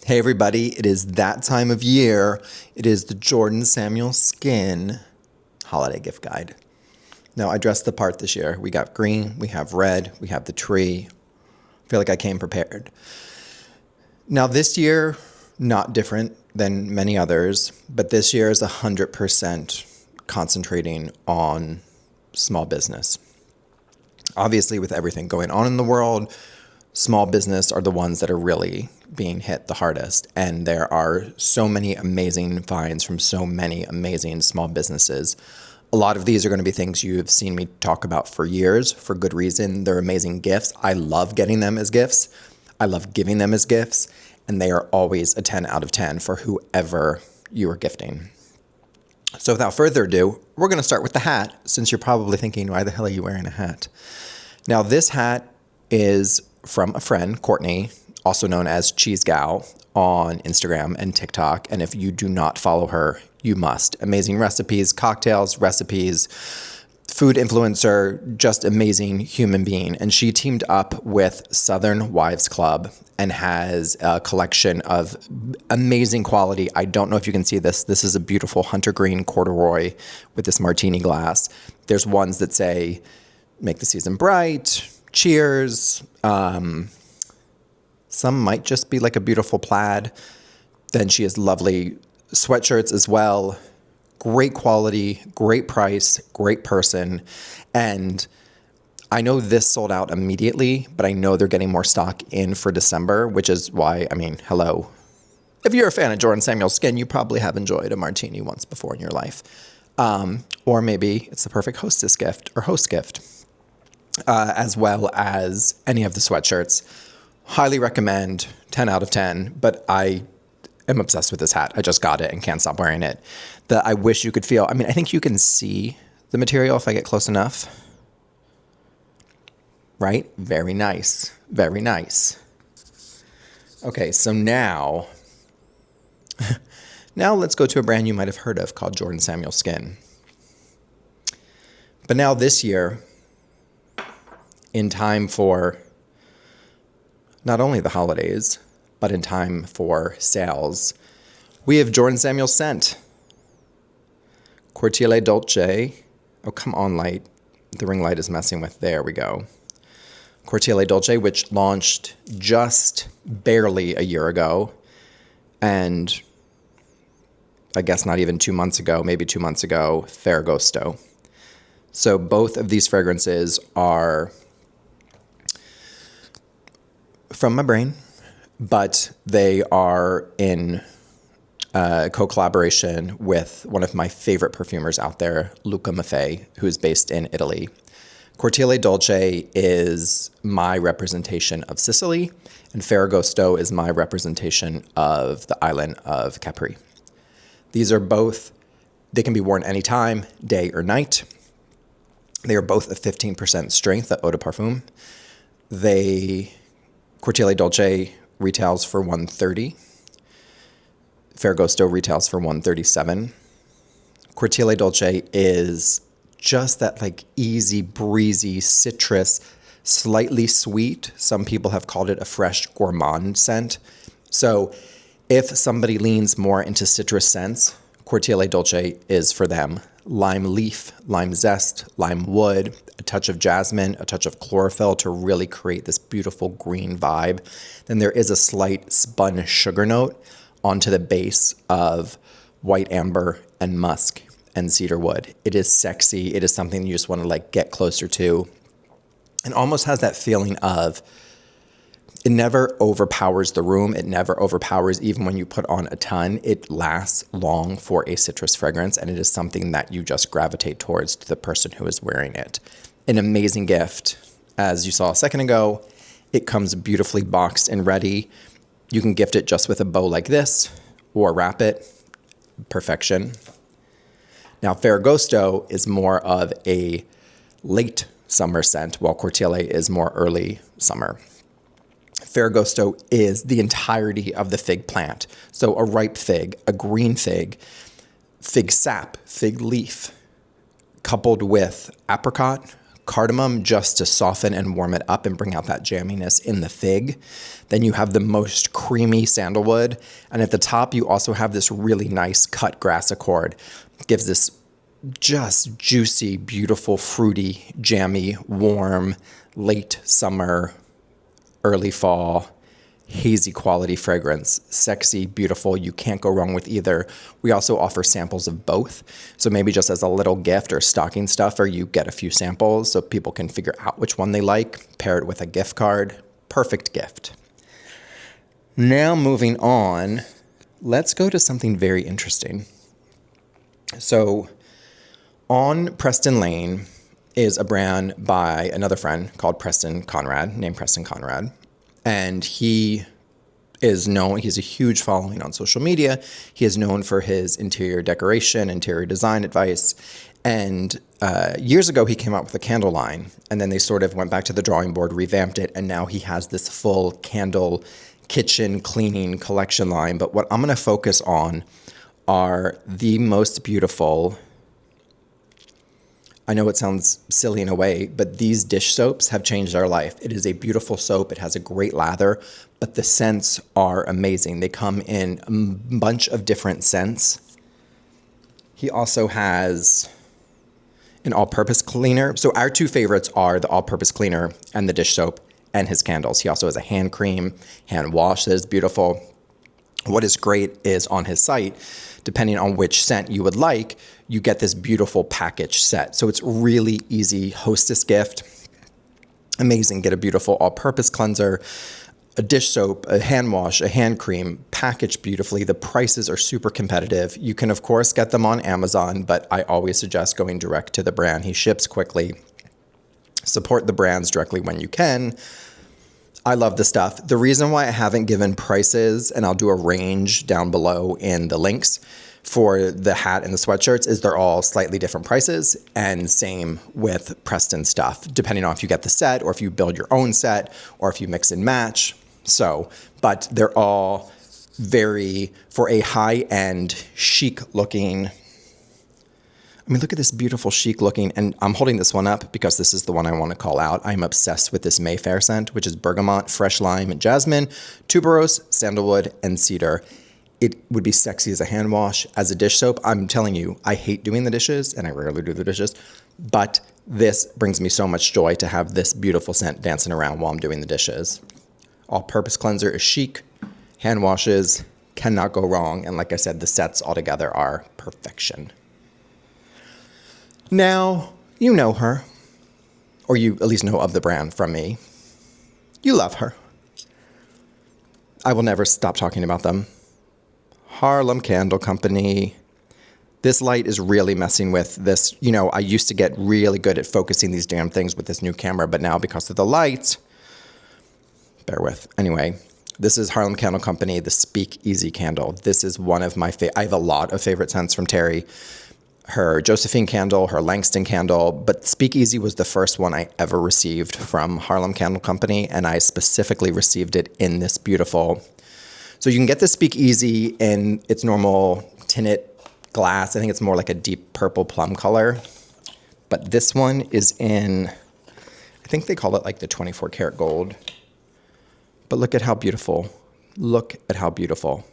Hey everybody, it is that time of year. It is the Jordan Samuel Skin holiday gift guide. Now, I dressed the part this year. We got green, we have red, we have the tree. I feel like I came prepared. Now, this year, not different than many others, but this year is 100% concentrating on small business. Obviously, with everything going on in the world, small business are the ones that are really being hit the hardest. And there are so many amazing finds from so many amazing small businesses. A lot of these are going to be things you've seen me talk about for years for good reason. They're amazing gifts. I love getting them as gifts. I love giving them as gifts. And they are always a 10 out of 10 for whoever you are gifting. So without further ado, we're going to start with the hat, since you're probably thinking, why the hell are you wearing a hat? Now, this hat is from a friend, Courtney, also known as Cheese Gal on Instagram and TikTok. And if you do not follow her, you must. Amazing recipes, cocktails, recipes, food influencer, just amazing human being. And she teamed up with Southern Wives Club and has a collection of amazing quality. I don't know if you can see this. This is a beautiful hunter green corduroy with this martini glass. There's ones that say, make the season bright, cheers. Some might just be like a beautiful plaid. Then she has lovely sweatshirts as well. Great quality, great price, great person. And I know this sold out immediately, but I know they're getting more stock in for December, which is why, hello. If you're a fan of Jordan Samuel Skin, you probably have enjoyed a martini once before in your life. Or maybe it's the perfect hostess gift or host gift, as well as any of the sweatshirts. Highly recommend, 10 out of 10, but I am obsessed with this hat. I just got it and can't stop wearing it. I wish you could feel, I think you can see the material if I get close enough. Right? Very nice. Very nice. Okay, so now let's go to a brand you might have heard of called Jordan Samuel Skin. But now this year, in time for not only the holidays, but in time for sales, we have Jordan Samuel Scent. Cortile Dolce. Oh, come on, light. The ring light is messing with. There we go. Cortile Dolce, which launched just barely a year ago. And I guess not even 2 months ago, maybe 2 months ago, Ferragosto. So both of these fragrances are from my brain, but they are in co-collaboration with one of my favorite perfumers out there, Luca Maffei, who is based in Italy. Cortile Dolce is my representation of Sicily, and Ferragosto is my representation of the island of Capri. These are both, they can be worn anytime, day or night. They are both a 15% strength at Eau de Parfum. Cortile Dolce retails for $130. Ferragosto retails for $137. Cortile Dolce is just that like easy, breezy, citrus, slightly sweet. Some people have called it a fresh gourmand scent. So if somebody leans more into citrus scents, Cortile Dolce is for them. Lime leaf, lime zest, lime wood, a touch of jasmine, a touch of chlorophyll to really create this beautiful green vibe. Then there is a slight spun sugar note onto the base of white amber and musk and cedar wood. It is sexy. It is something you just want to like get closer to. And almost has that feeling of, it never overpowers the room. It never overpowers even when you put on a ton. It lasts long for a citrus fragrance, and it is something that you just gravitate towards to the person who is wearing it. An amazing gift. As you saw a second ago, it comes beautifully boxed and ready. You can gift it just with a bow like this or wrap it. Perfection. Now, Ferragosto is more of a late summer scent, while Cortile is more early summer. Ferragosto is the entirety of the fig plant. So a ripe fig, a green fig, fig sap, fig leaf, coupled with apricot, cardamom just to soften and warm it up and bring out that jamminess in the fig. Then you have the most creamy sandalwood. And at the top, you also have this really nice cut grass accord. It gives this just juicy, beautiful, fruity, jammy, warm, late summer, early fall, hazy quality fragrance. Sexy, beautiful. You can't go wrong with either. We also offer samples of both. So maybe just as a little gift or stocking stuffer, you get a few samples so people can figure out which one they like, pair it with a gift card. Perfect gift. Now moving on, let's go to something very interesting. So on Preston Lane is a brand by another friend called Preston Conrad, named Preston Conrad. And he is known, he has a huge following on social media. He is known for his interior decoration, interior design advice. And years ago, he came out with a candle line. And then they sort of went back to the drawing board, revamped it. And now he has this full candle kitchen cleaning collection line. But what I'm going to focus on are the most beautiful, I know it sounds silly in a way, but these dish soaps have changed our life. It is a beautiful soap. It has a great lather, but the scents are amazing. They come in a bunch of different scents. He also has an all-purpose cleaner. So our two favorites are the all-purpose cleaner and the dish soap and his candles. He also has a hand cream, hand wash that is beautiful. What is great is on his site, depending on which scent you would like, you get this beautiful package set. So it's really easy hostess gift. Amazing. Get a beautiful all-purpose cleanser, a dish soap, a hand wash, a hand cream, packaged beautifully. The prices are super competitive. You can, of course, get them on Amazon, but I always suggest going direct to the brand. He ships quickly. Support the brands directly when you can. I love the stuff. The reason why I haven't given prices, and I'll do a range down below in the links for the hat and the sweatshirts, is they're all slightly different prices, and same with Preston stuff, depending on if you get the set or if you build your own set or if you mix and match. So, but they're all very, for a high-end, chic-looking, I mean, look at this beautiful chic looking, and I'm holding this one up because this is the one I want to call out. I'm obsessed with this Mayfair scent, which is bergamot, fresh lime, jasmine, tuberose, sandalwood, and cedar. It would be sexy as a hand wash, as a dish soap. I'm telling you, I hate doing the dishes, and I rarely do the dishes, but this brings me so much joy to have this beautiful scent dancing around while I'm doing the dishes. All-purpose cleanser is chic. Hand washes cannot go wrong, and like I said, the sets altogether are perfection. Now, you know her, or you at least know of the brand from me. You love her. I will never stop talking about them. Harlem Candle Company. This light is really messing with this. You know, I used to get really good at focusing these damn things with this new camera, but now because of the light, bear with. Anyway, this is Harlem Candle Company, the Speak Easy candle. This is one of my I have a lot of favorite scents from Terry. Her Josephine candle, her Langston candle, but Speakeasy was the first one I ever received from Harlem Candle Company, and I specifically received it in this beautiful. So you can get the Speakeasy in its normal tinted glass. I think it's more like a deep purple plum color, but this one is in, I think they call it like the 24 karat gold. But look at how beautiful. Look at how beautiful.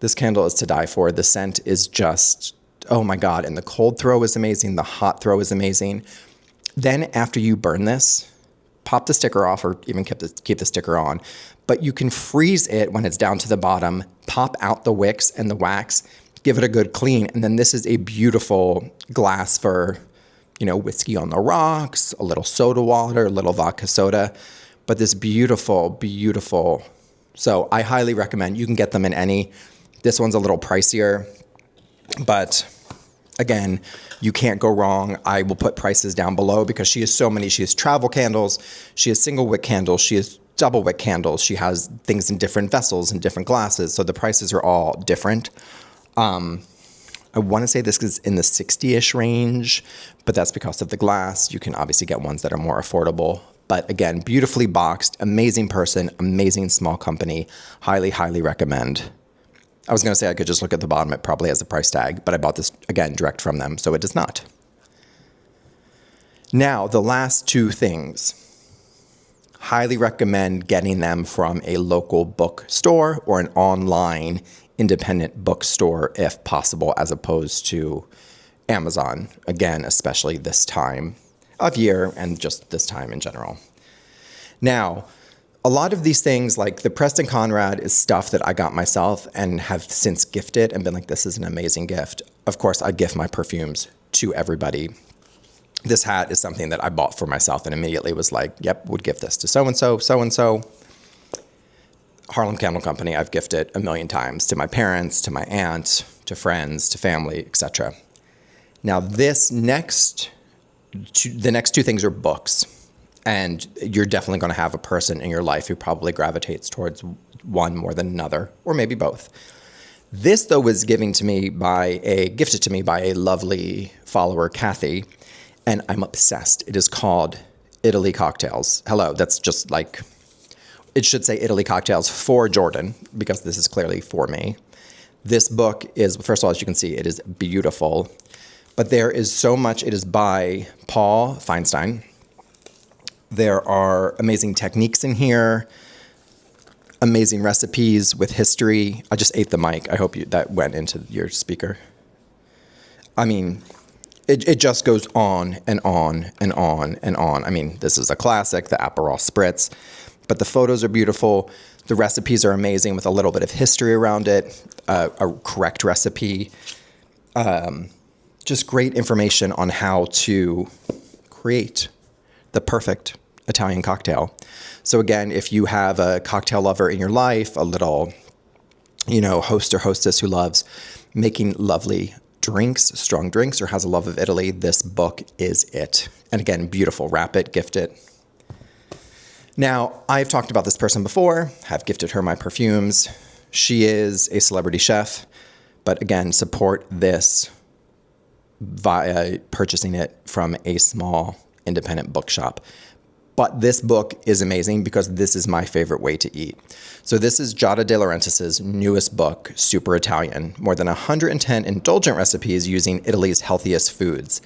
This candle is to die for. The scent is just, oh my God. And the cold throw is amazing. The hot throw is amazing. Then after you burn this, pop the sticker off or even keep the sticker on. But you can freeze it when it's down to the bottom, pop out the wicks and the wax, give it a good clean. And then this is a beautiful glass for, you know, whiskey on the rocks, a little soda water, a little vodka soda. But this beautiful, beautiful. So I highly recommend. You can get them in any. This one's a little pricier, but again, you can't go wrong. I will put prices down below because she has so many. She has travel candles. She has single wick candles. She has double wick candles. She has things in different vessels and different glasses. So the prices are all different. I want to say this is in the 60-ish range, but that's because of the glass. You can obviously get ones that are more affordable. But again, beautifully boxed, amazing person, amazing small company. Highly, highly recommend. I was going to say I could just look at the bottom. It probably has a price tag, but I bought this, again, direct from them, so it does not. Now, the last two things. Highly recommend getting them from a local bookstore or an online independent bookstore if possible, as opposed to Amazon. Again, especially this time of year and just this time in general. Now, a lot of these things, like the Preston Conrad, is stuff that I got myself and have since gifted and been like, this is an amazing gift. Of course, I gift my perfumes to everybody. This hat is something that I bought for myself and immediately was like, yep, would gift this to so-and-so, so-and-so. Harlem Candle Company, I've gifted a million times to my parents, to my aunt, to friends, to family, etc. Now, the next two things are books. And you're definitely going to have a person in your life who probably gravitates towards one more than another, or maybe both. This, though, was gifted to me by a lovely follower, Kathy, and I'm obsessed. It is called Italy Cocktails. Hello, that's just like, it should say Italy Cocktails for Jordan, because this is clearly for me. This book is, first of all, as you can see, it is beautiful. But there is so much. It is by Paul Feinstein. There are amazing techniques in here, amazing recipes with history. I just ate the mic. I hope that went into your speaker. I mean, it just goes on and on and on and on. I mean, this is a classic, the Aperol Spritz, but the photos are beautiful. The recipes are amazing with a little bit of history around it, a correct recipe, just great information on how to create the perfect Italian cocktail. So again, if you have a cocktail lover in your life, a little, host or hostess who loves making lovely drinks, strong drinks, or has a love of Italy, this book is it. And again, beautiful. Wrap it, gift it. Now, I've talked about this person before, have gifted her my perfumes. She is a celebrity chef, but again, support this via purchasing it from a small independent bookshop. But this book is amazing because this is my favorite way to eat. So this is Giada De Laurentiis' newest book, Super Italian, more than 110 indulgent recipes using Italy's healthiest foods.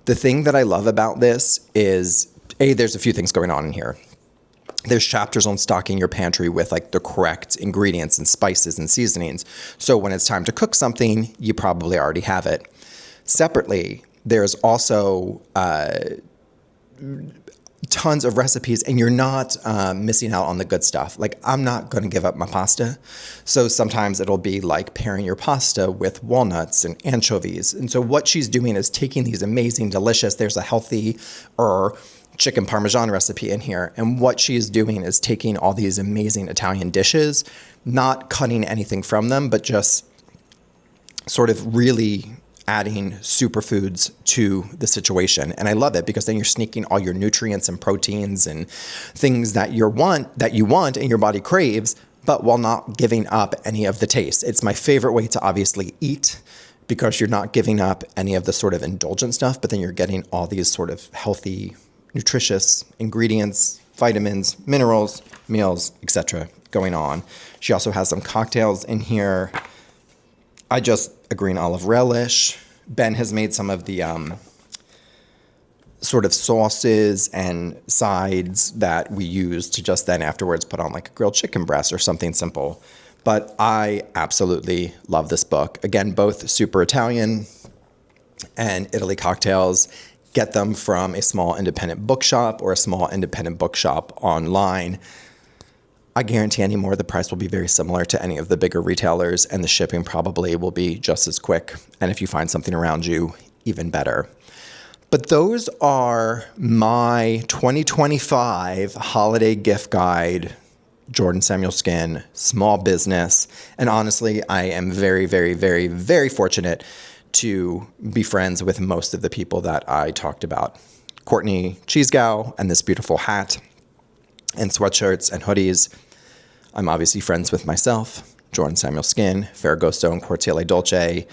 The thing that I love about this is, there's a few things going on in here. There's chapters on stocking your pantry with like the correct ingredients and spices and seasonings. So when it's time to cook something, you probably already have it. Separately, there's also tons of recipes, and you're not missing out on the good stuff. Like, I'm not going to give up my pasta. So sometimes it'll be like pairing your pasta with walnuts and anchovies. And so what she's doing is taking these amazing, delicious, there's a healthy chicken parmesan recipe in here. And what she's doing is taking all these amazing Italian dishes, not cutting anything from them, but just sort of really adding superfoods to the situation. And I love it because then you're sneaking all your nutrients and proteins and things that you want and your body craves, but while not giving up any of the taste. It's my favorite way to obviously eat because you're not giving up any of the sort of indulgent stuff, but then you're getting all these sort of healthy, nutritious ingredients, vitamins, minerals, meals, etc. going on. She also has some cocktails in here. A green olive relish. Ben has made some of the sort of sauces and sides that we use to just then afterwards put on like a grilled chicken breast or something simple. But I absolutely love this book. Again, both Super Italian and Italy Cocktails. Get them from a small independent bookshop or a small independent bookshop online. I guarantee anymore the price will be very similar to any of the bigger retailers, and the shipping probably will be just as quick. And if you find something around you, even better. But those are my 2025 holiday gift guide, Jordan Samuel Skin, small business. And honestly, I am very, very, very, very fortunate to be friends with most of the people that I talked about. Courtney Cheesgow and this beautiful hat and sweatshirts and hoodies. I'm obviously friends with myself, Jordan Samuel Skin, Ferragosto and Cortile Dolce,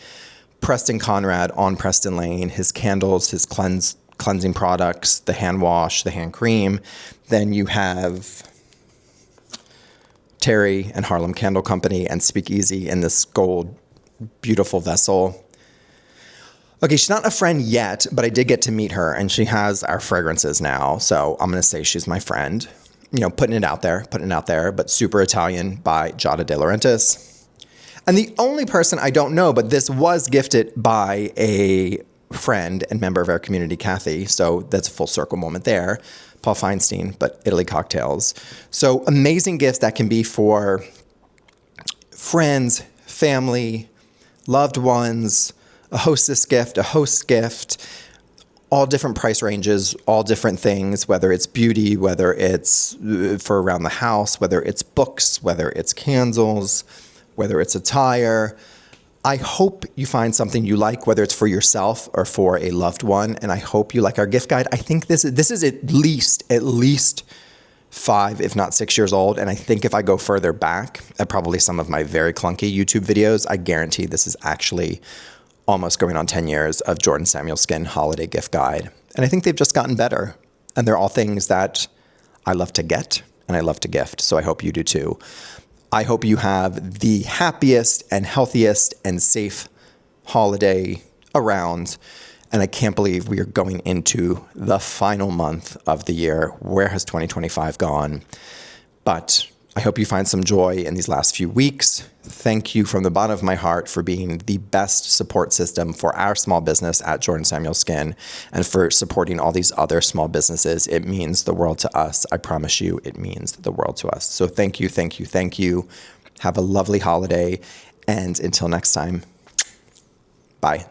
Preston Conrad on Preston Lane, his candles, his cleansing products, the hand wash, the hand cream. Then you have Terry and Harlem Candle Company and Speakeasy in this gold, beautiful vessel. Okay, she's not a friend yet, but I did get to meet her, and she has our fragrances now. So I'm going to say she's my friend. You know, putting it out there, but Super Italian by Giada De Laurentiis. And the only person I don't know, but this was gifted by a friend and member of our community, Kathy. So that's a full circle moment there. Paul Feinstein, but Italy Cocktails. So amazing gifts that can be for friends, family, loved ones, a hostess gift, a host gift, all different price ranges, all different things, whether it's beauty, whether it's for around the house, whether it's books, whether it's candles, whether it's attire. I hope you find something you like, whether it's for yourself or for a loved one. And I hope you like our gift guide. I think this is at least 5, if not 6 years old. And I think if I go further back at probably some of my very clunky YouTube videos, I guarantee this is actually almost going on 10 years of Jordan Samuel Skin holiday gift guide. And I think they've just gotten better. And they're all things that I love to get and I love to gift. So I hope you do too. I hope you have the happiest and healthiest and safe holiday around. And I can't believe we are going into the final month of the year. Where has 2025 gone? But I hope you find some joy in these last few weeks. Thank you from the bottom of my heart for being the best support system for our small business at Jordan Samuel Skin and for supporting all these other small businesses. It means the world to us. I promise you, it means the world to us. So thank you, thank you, thank you. Have a lovely holiday. And until next time, bye.